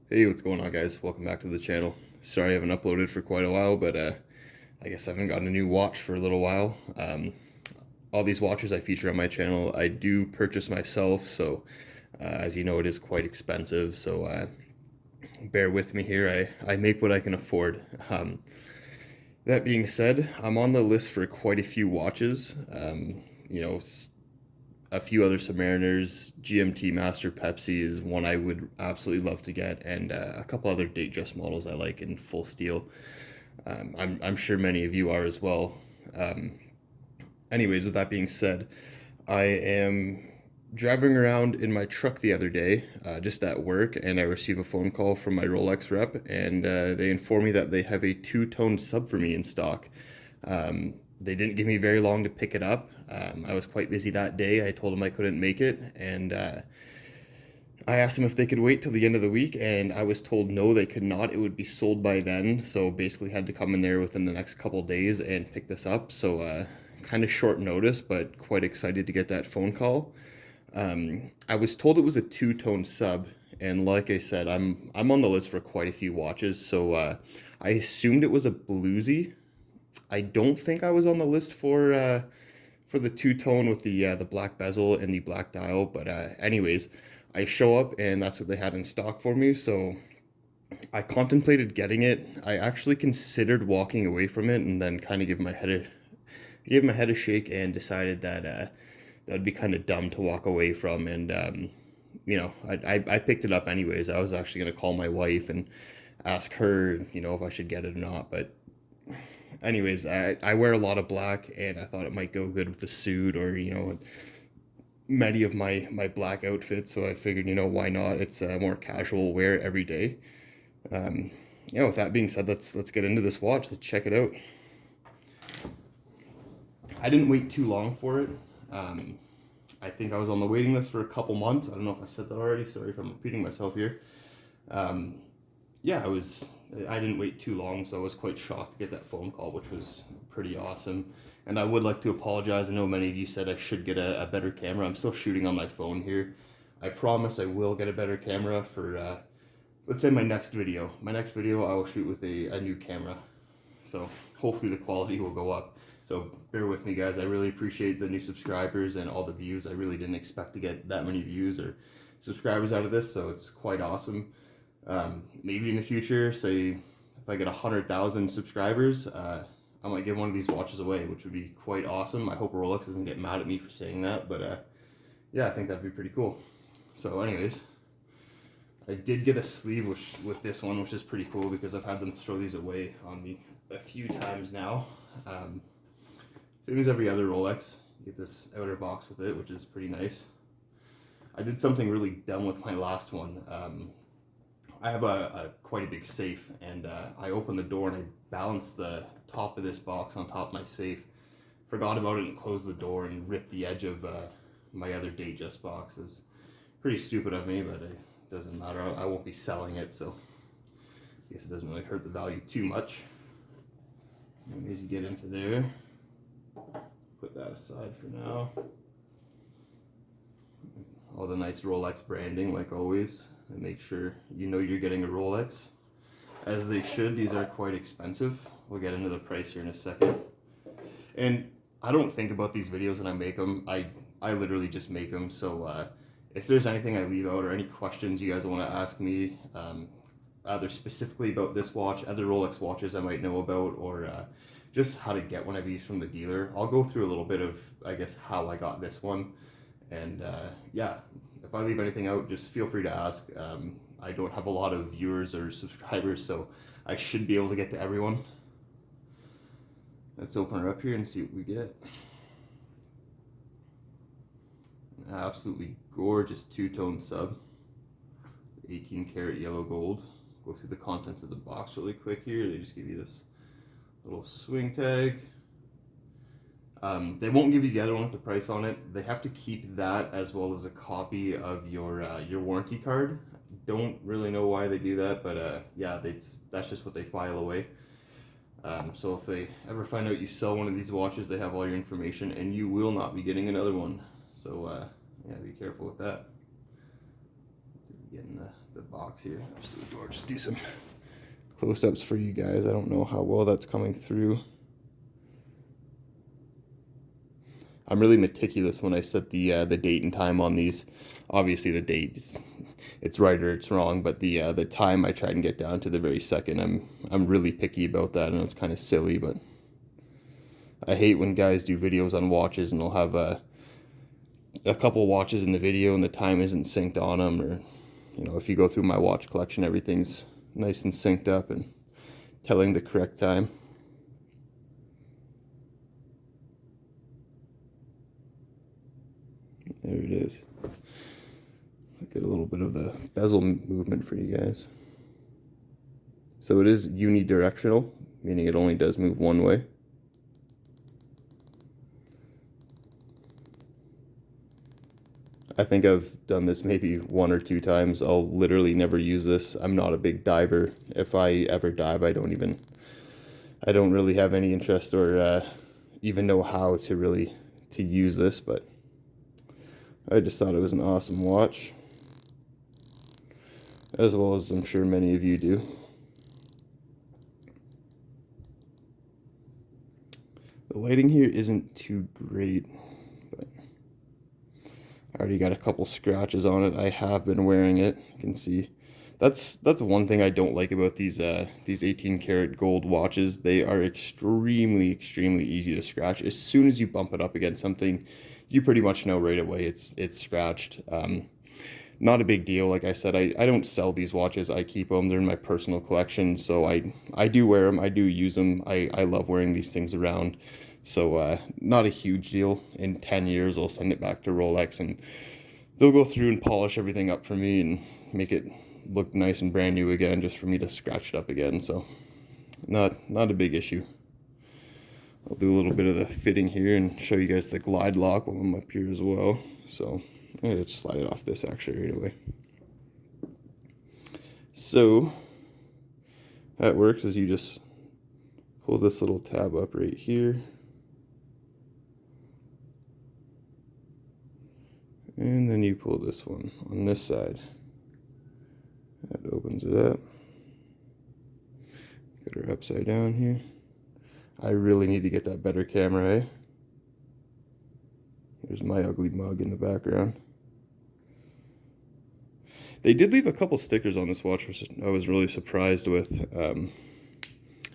Hey, what's going on, guys? Welcome back to the channel. Sorry I haven't uploaded for quite a while, but I guess I haven't gotten a new watch for a little while. All these watches I feature on my channel, I do purchase myself, so as you know, it is quite expensive, so bear with me here. I make what I can afford. That being said, I'm on the list for quite a few watches. You know, a few other Submariners, GMT Master Pepsi is one I would absolutely love to get, and a couple other Datejust models I like in full steel. I'm sure many of you are as well. Um, Anyways, with that being said, I am driving around in my truck the other day, just at work, and I receive a phone call from my Rolex rep, and they inform me that they have a two-tone sub for me in stock. They didn't give me very long to pick it up. I was quite busy that day. I told them I couldn't make it, and I asked them if they could wait till the end of the week, and I was told no, they could not. It would be sold by then, so basically had to come in there within the next couple days and pick this up. So kind of short notice, but quite excited to get that phone call. I was told it was a two-tone sub, and like I said, I'm on the list for quite a few watches, so I assumed it was a bluesy. I don't think I was on the list for the two tone with the black bezel and the black dial. But anyways, I show up and that's what they had in stock for me. So I contemplated getting it. I actually considered walking away from it and then kind of give my head a shake and decided that that would be kind of dumb to walk away from. And you know, I picked it up anyways. I was actually gonna call my wife and ask her, you know, if I should get it or not, but anyways, I wear a lot of black, and I thought it might go good with the suit or you know many of my black outfits. So I figured, you know, why not? It's more casual wear every day. Um, yeah. With that being said, let's get into this watch. Let's check it out. I didn't wait too long for it. Um, I think I was on the waiting list for a couple months. I don't know if I said that already. Sorry if I'm repeating myself here. Um, yeah, I didn't wait too long, so I was quite shocked to get that phone call, which was pretty awesome. And I would like to apologize. I know many of you said I should get a better camera. I'm still shooting on my phone here. I promise I will get a better camera for, let's say, my next video. My next video I will shoot with a new camera. So hopefully the quality will go up. So bear with me, guys. I really appreciate the new subscribers and all the views. I really didn't expect to get that many views or subscribers out of this, so it's quite awesome. Maybe in the future, say if I get 100,000 subscribers, I might give one of these watches away, which would be quite awesome. I hope Rolex doesn't get mad at me for saying that, but yeah, I think that'd be pretty cool. So anyways, I did get a sleeve with this one, which is pretty cool because I've had them throw these away on me a few times now. Same as every other Rolex, you get this outer box with it, which is pretty nice. I did something really dumb with my last one. I have a quite a big safe, and I opened the door and I balanced the top of this box on top of my safe. Forgot about it and closed the door and ripped the edge of my other Datejust boxes. Pretty stupid of me, but it doesn't matter. I won't be selling it, so I guess it doesn't really hurt the value too much. As you get into there, put that aside for now. All the nice Rolex branding, like always, and make sure you know you're getting a Rolex, as they should. These are quite expensive. We'll get into the price here in a second. And I don't think about these videos when I make them. I literally just make them. So if there's anything I leave out or any questions you guys want to ask me, either specifically about this watch, other Rolex watches I might know about, or just how to get one of these from the dealer, I'll go through a little bit of, I guess, how I got this one. And yeah, if I leave anything out, just feel free to ask. I don't have a lot of viewers or subscribers, so I should be able to get to everyone. Let's open her up here and see what we get. An absolutely gorgeous two-tone sub, 18 karat yellow gold. Go through the contents of the box really quick here. They just give you this little swing tag. They won't give you the other one with the price on it. They have to keep that as well as a copy of your warranty card. Don't really know why they do that, but yeah, that's just what they file away. So if they ever find out you sell one of these watches, they have all your information, and you will not be getting another one. So yeah, be careful with that. Getting the box here. Just the door. Just do some close-ups for you guys. I don't know how well that's coming through. I'm really meticulous when I set the date and time on these. Obviously, the date it's right or it's wrong, but the time I try and get down to the very second. I'm really picky about that. I know it's kind of silly, but I hate when guys do videos on watches and they'll have a couple watches in the video and the time isn't synced on them, or you know, if you go through my watch collection, everything's nice and synced up and telling the correct time. There it is. I'll get a little bit of the bezel movement for you guys. So it is unidirectional, meaning it only does move one way. I think I've done this maybe 1 or 2 times. I'll literally never use this. I'm not a big diver. If I ever dive, I don't really have any interest or even know how to use this, but I just thought it was an awesome watch, as well as I'm sure many of you do. The lighting here isn't too great, but I already got a couple scratches on it. I have been wearing it. You can see that's one thing I don't like about these 18 karat gold watches. They are extremely easy to scratch. As soon as you bump it up against something, you pretty much know right away it's scratched. Not a big deal. Like I said, I don't sell these watches. I keep them. They're in my personal collection, so I do wear them. I do use them. I love wearing these things around. So not a huge deal. In 10 years, I'll send it back to Rolex, and they'll go through and polish everything up for me and make it look nice and brand new again, just for me to scratch it up again. So not a big issue. I'll do a little bit of the fitting here and show you guys the glide lock while I'm up here as well. So I'm going to just slide it off this actually right away. So how it works is you just pull this little tab up right here. And then you pull this one on this side. That opens it up. Got her upside down here. I really need to get that better camera, eh? There's my ugly mug in the background. They did leave a couple stickers on this watch, which I was really surprised with.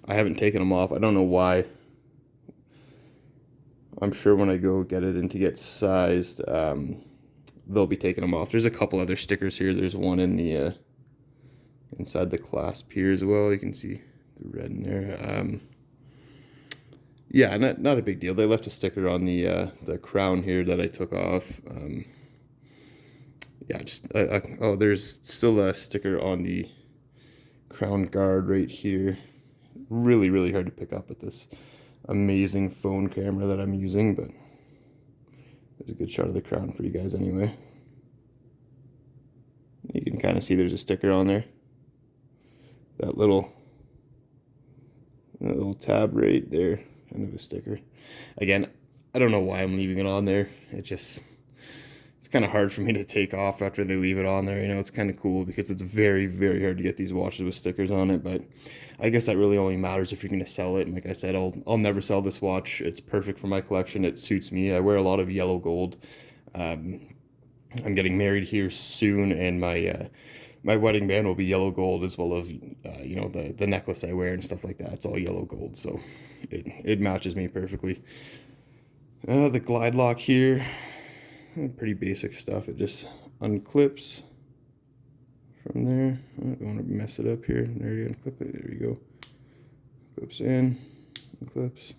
I haven't taken them off. I don't know why. I'm sure when I go get it and to get sized, they'll be taking them off. There's a couple other stickers here. There's one in the inside the clasp here as well. You can see the red in there. Yeah, not a big deal. They left a sticker on the crown here that I took off. Yeah, oh, there's still a sticker on the crown guard right here. Really hard to pick up with this amazing phone camera that I'm using, but there's a good shot of the crown for you guys anyway. You can kind of see there's a sticker on there. That little tab right there, end of a sticker. Again, I don't know why I'm leaving it on there. It's kind of hard for me to take off after they leave it on there. You know, it's kind of cool because it's very hard to get these watches with stickers on it, but I guess that really only matters if you're going to sell it. And like I said, I'll never sell this watch. It's perfect for my collection. It suits me. I wear a lot of yellow gold. I'm getting married here soon, and my wedding band will be yellow gold, as well as you know, the necklace I wear and stuff like that. It's all yellow gold, so it matches me perfectly. The glide lock here, pretty basic stuff. It just unclips from there. I don't want to mess it up here. There you unclip it. There you go. Clips in, unclips,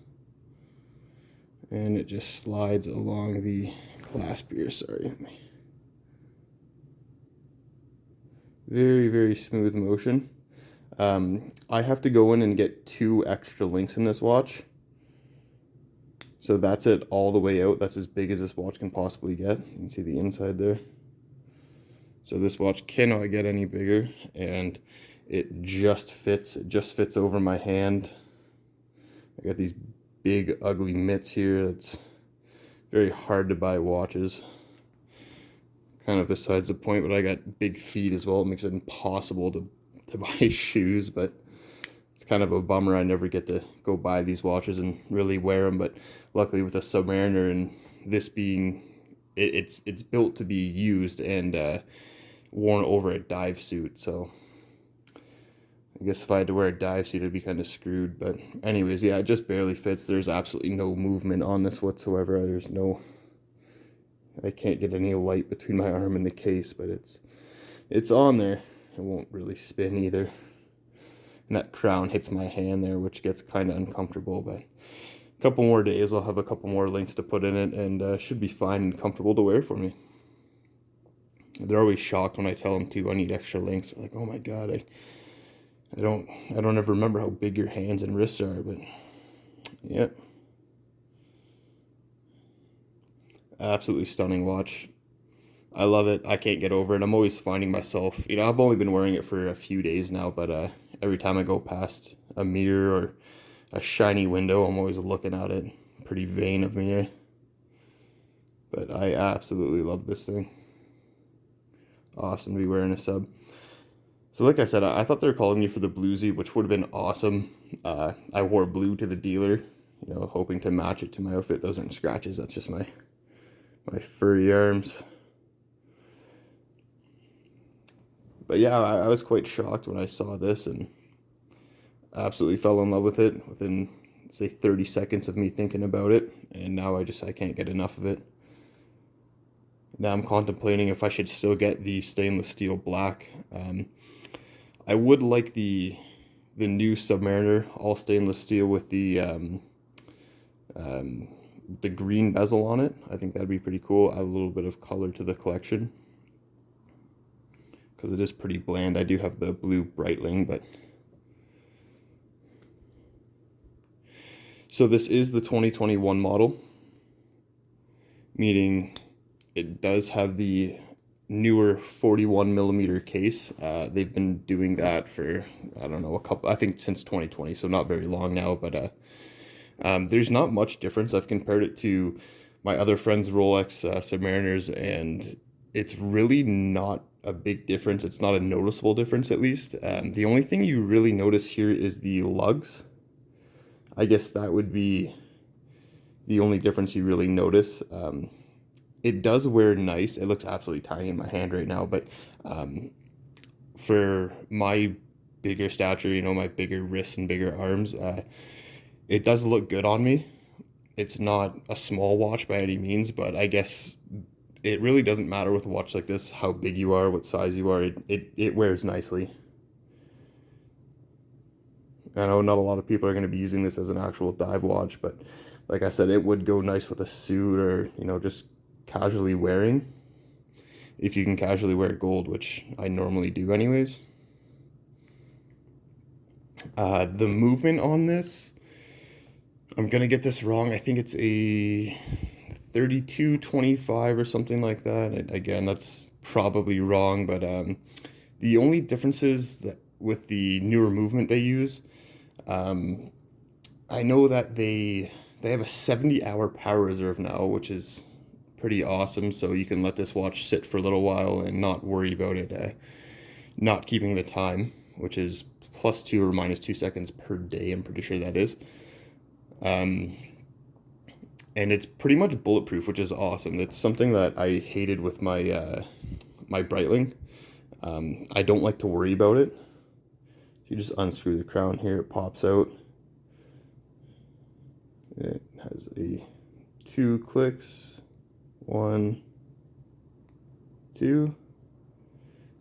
and it just slides along the clasp here. Sorry. Very smooth motion. I have to go in and get 2 extra links in this watch. So that's it all the way out. That's as big as this watch can possibly get. You can see the inside there. So this watch cannot get any bigger, and it just fits. It just fits over my hand. I got these big ugly mitts here. It's very hard to buy watches kind of besides the point, but I got big feet as well. It makes it impossible to buy shoes, but it's kind of a bummer. I never get to go buy these watches and really wear them, but luckily with a Submariner and this being, it's built to be used and worn over a dive suit, so I guess if I had to wear a dive suit, I'd be kind of screwed. But anyways, yeah, it just barely fits. There's absolutely no movement on this whatsoever. I can't get any light between my arm and the case, but it's on there. It won't really spin either. And that crown hits my hand there, which gets kind of uncomfortable. But a couple more days, I'll have a couple more links to put in it, and should be fine and comfortable to wear for me. They're always shocked when I tell them I need extra links. They're like, "Oh my God, I don't ever remember how big your hands and wrists are," but yeah. Absolutely stunning watch. I love it. I can't get over it. I'm always finding myself, I've only been wearing it for a few days now, but every time I go past a mirror or a shiny window, I'm always looking at it. Pretty vain of me, eh? But I absolutely love this thing. Awesome to be wearing a Sub. So like I said, I thought they were calling me for the bluesy, which would have been awesome. I wore blue to the dealer, hoping to match it to my outfit. Those aren't scratches. That's just my furry arms. But yeah, I was quite shocked when I saw this and absolutely fell in love with it within, say, 30 seconds of me thinking about it. And now I can't get enough of it. Now I'm contemplating if I should still get the stainless steel black. I would like the new Submariner, all stainless steel with the green bezel on it. I think that'd be pretty cool. Add a little bit of color to the collection because it is pretty bland. I do have the blue Breitling, but so this is the 2021 model, meaning it does have the newer 41mm case. They've been doing that for, I don't know, I think since 2020, so not very long now, but there's not much difference. I've compared it to my other friends' Rolex Submariners, and it's really not a big difference. It's not a noticeable difference, at least. The only thing you really notice here is the lugs. I guess that would be the only difference you really notice. It does wear nice. It looks absolutely tiny in my hand right now, but for my bigger stature, my bigger wrists and bigger arms, it does look good on me. It's not a small watch by any means, but I guess it really doesn't matter with a watch like this how big you are, what size you are. It wears nicely. I know not a lot of people are going to be using this as an actual dive watch, but like I said, it would go nice with a suit or, just casually wearing. If you can casually wear gold, which I normally do anyways. The movement on this, I'm going to get this wrong. I think it's a 3225 or something like that. Again, that's probably wrong, but the only differences that with the newer movement they use, I know that they have a 70-hour power reserve now, which is pretty awesome. So you can let this watch sit for a little while and not worry about it not keeping the time, which is +2 or -2 seconds per day. I'm pretty sure that is. And it's pretty much bulletproof, which is awesome. It's something that I hated with my my Breitling. I don't like to worry about it. You just unscrew the crown here, it pops out. It has 2 clicks. 1, 2.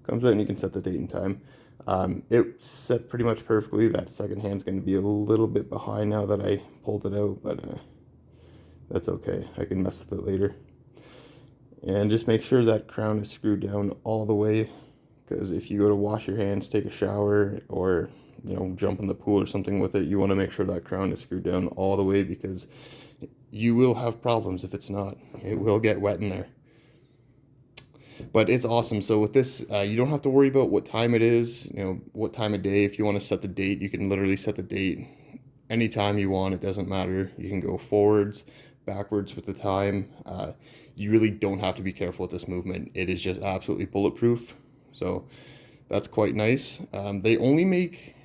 Comes out and you can set the date and time. It's set pretty much perfectly. That second hand's going to be a little bit behind now that I pulled it out, but that's okay. I can mess with it later. And just make sure that crown is screwed down all the way, because if you go to wash your hands, take a shower, or jump in the pool or something with it, you want to make sure that crown is screwed down all the way, because you will have problems if it's not. It will get wet in there. But it's awesome. So with this, you don't have to worry about what time it is, what time of day. If you want to set the date, you can literally set the date anytime you want. It doesn't matter. You can go forwards, backwards with the time. You really don't have to be careful with this movement. It is just absolutely bulletproof. So that's quite nice. They only make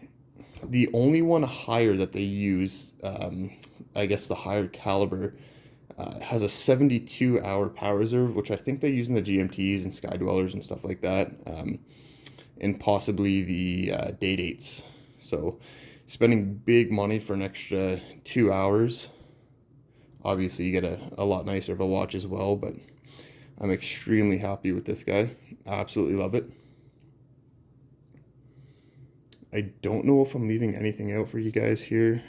the only one higher that they use, I guess the higher caliber, has a 72-hour power reserve, which I think they use in the GMTs and Sky Dwellers and stuff like that, and possibly the Day Dates. So spending big money for an extra 2 hours. Obviously, you get a lot nicer of a watch as well, but I'm extremely happy with this guy. I absolutely love it. I don't know if I'm leaving anything out for you guys here.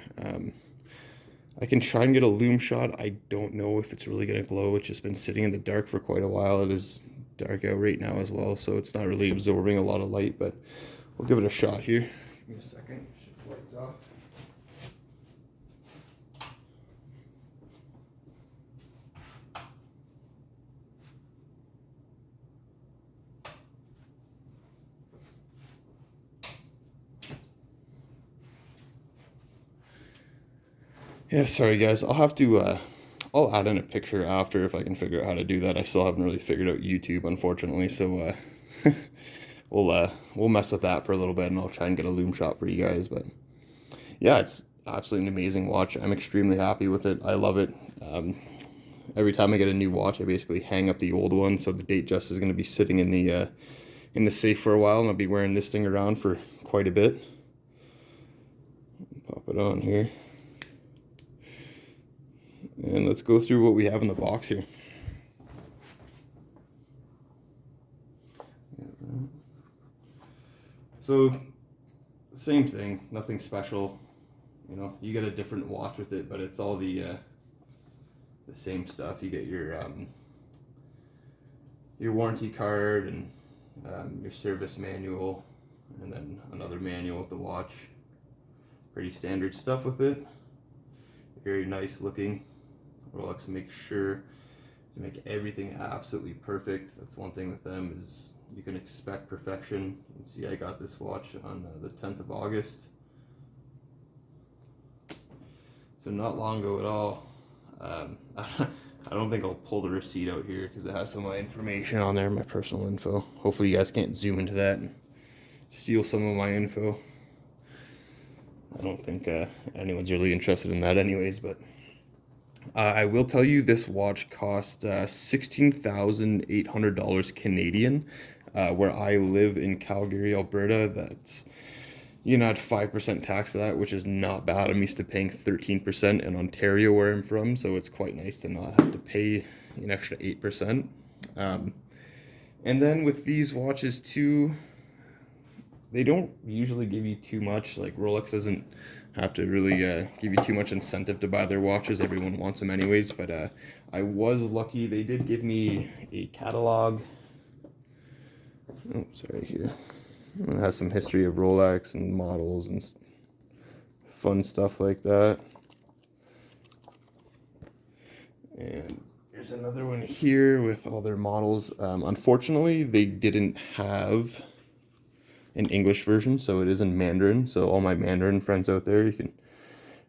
I can try and get a lume shot. I don't know if it's really going to glow. It's just been sitting in the dark for quite a while. It is dark out right now as well, so it's not really absorbing a lot of light, but we'll give it a shot here. Give me a second. Shut the lights off. Yeah, sorry guys. I'll have to I'll add in a picture after if I can figure out how to do that. I still haven't really figured out YouTube, unfortunately, so we'll mess with that for a little bit, and I'll try and get a lume shot for you guys. But yeah, it's absolutely an amazing watch. I'm extremely happy with it. I love it. Every time I get a new watch, I basically hang up the old one, so the Datejust is going to be sitting in the safe for a while, and I'll be wearing this thing around for quite a bit. Pop it on here. And let's go through what we have in the box here. So, same thing, nothing special. You know, you get a different watch with it, but it's all the same stuff. You get your warranty card and your service manual, and then another manual with the watch. Pretty standard stuff with it. Very nice looking. Rolex makes sure to make everything absolutely perfect. That's one thing with them, is you can expect perfection. You can see I got this watch on the 10th of August. So not long ago at all. I don't think I'll pull the receipt out here because it has some of my information on there, my personal info. Hopefully you guys can't zoom into that and steal some of my info. I don't think anyone's really interested in that anyways, but I will tell you this watch cost $16,800 Canadian. Where I live in Calgary, Alberta, that's, you know, add 5% tax to that, which is not bad. I'm used to paying 13% in Ontario where I'm from, so it's quite nice to not have to pay an extra 8%. And then with these watches too, they don't usually give you too much. Like Rolex doesn't have to really give you too much incentive to buy their watches. Everyone wants them anyways, but I was lucky. They did give me a catalog. Oh, sorry, here. It has some history of Rolex and models and fun stuff like that. And there's another one here with all their models. Unfortunately, they didn't have an English version, so it is in Mandarin. So all my Mandarin friends out there, you can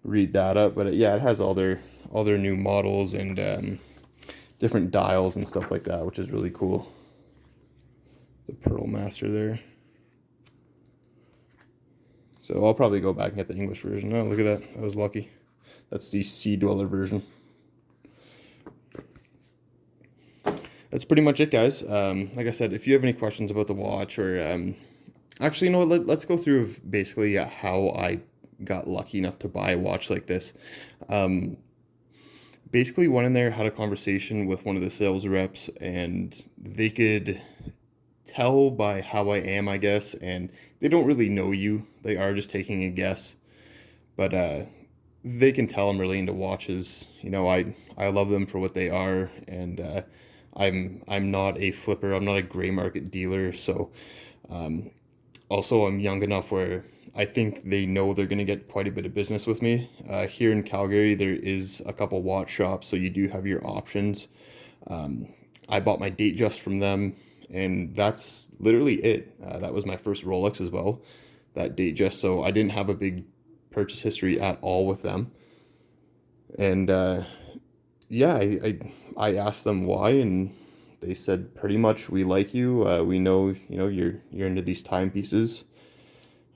read that up. But yeah, it has all their new models and different dials and stuff like that, which is really cool. The Pearl Master there. So I'll probably go back and get the English version. Oh, look at that. I was lucky. That's the Sea Dweller version. That's pretty much it, guys. Like I said, if you have any questions about the watch, or actually, you know what, let's go through basically how I got lucky enough to buy a watch like this. Basically went in there, had a conversation with one of the sales reps, and they could tell by how I am, I guess, and they don't really know you. They are just taking a guess, but they can tell I'm really into watches. You know, I love them for what they are, and I'm not a flipper. I'm not a gray market dealer. So also I'm young enough where I think they know they're going to get quite a bit of business with me. Here in Calgary, there is a couple watch shops, so you do have your options. I bought my Datejust from them, and that's literally it. That was my first Rolex as well, that Datejust. So I didn't have a big purchase history at all with them. And yeah, I asked them why, and they said pretty much we like you. We know you're into these timepieces.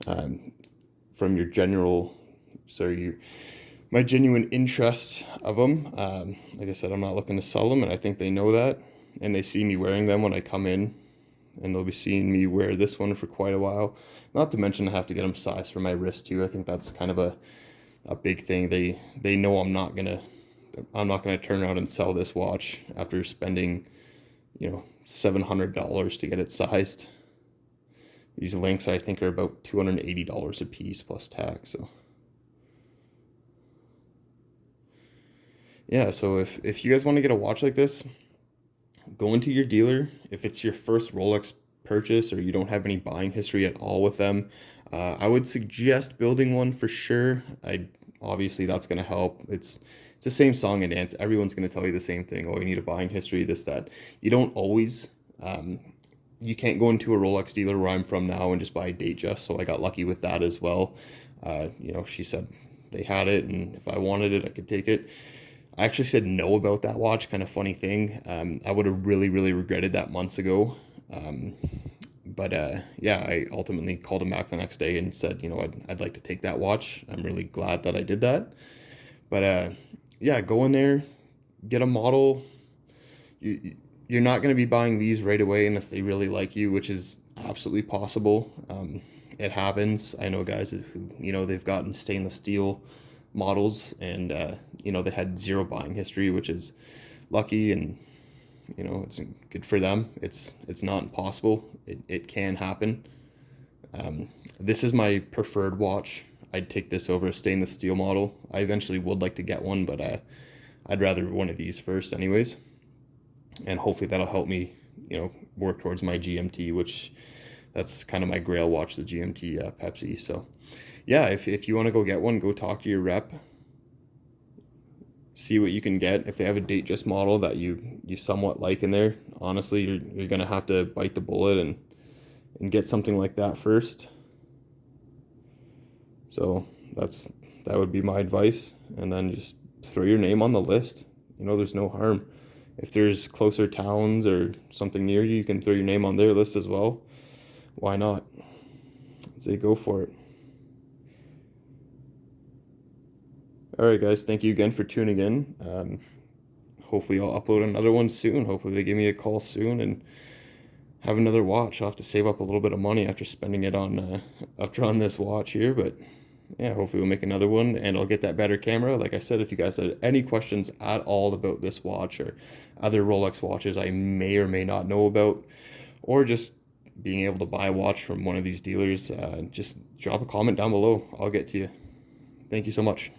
From your general, sorry, my genuine interest of them. Like I said, I'm not looking to sell them, and I think they know that, and they see me wearing them when I come in, and they'll be seeing me wear this one for quite a while. Not to mention I have to get them sized for my wrist too. I think that's kind of a big thing. They know I'm not gonna turn around and sell this watch after spending, $700 to get it sized. These links I think are about $280 a piece plus tax. So yeah, so if you guys want to get a watch like this, go into your dealer. If it's your first Rolex purchase or you don't have any buying history at all with them, I would suggest building one for sure. I obviously that's going to help. It's the same song and dance. Everyone's going to tell you the same thing. Oh, you need a buying history, this, that. You don't always. You can't go into a Rolex dealer where I'm from now and just buy a Datejust. So I got lucky with that as well. She said they had it, and if I wanted it, I could take it. I actually said no about that watch. Kind of funny thing. I would have really, really regretted that months ago. But yeah, I ultimately called him back the next day and said, I'd like to take that watch. I'm really glad that I did that. But yeah, go in there, get a model. You're not going to be buying these right away unless they really like you, which is absolutely possible. It happens. I know guys who, they've gotten stainless steel models and, they had zero buying history, which is lucky and, it's good for them. It's not impossible. It can happen. This is my preferred watch. I'd take this over a stainless steel model. I eventually would like to get one, but I'd rather one of these first anyways. And hopefully that'll help me, work towards my GMT, which that's kind of my grail watch, the GMT Pepsi. So yeah, if you want to go get one, go talk to your rep, see what you can get. If they have a Datejust model that you somewhat like in there, honestly, you're gonna have to bite the bullet and get something like that first. So that would be my advice, and then just throw your name on the list. There's no harm. If there's closer towns or something near you, you can throw your name on their list as well. Why not? I'd say go for it. All right, guys, thank you again for tuning in. Hopefully I'll upload another one soon. Hopefully they give me a call soon and have another watch. I'll have to save up a little bit of money after spending it on this watch here, but yeah, hopefully we'll make another one and I'll get that better camera. Like I said, if you guys had any questions at all about this watch or other Rolex watches I may or may not know about, or just being able to buy a watch from one of these dealers, just drop a comment down below. I'll get to you. Thank you so much.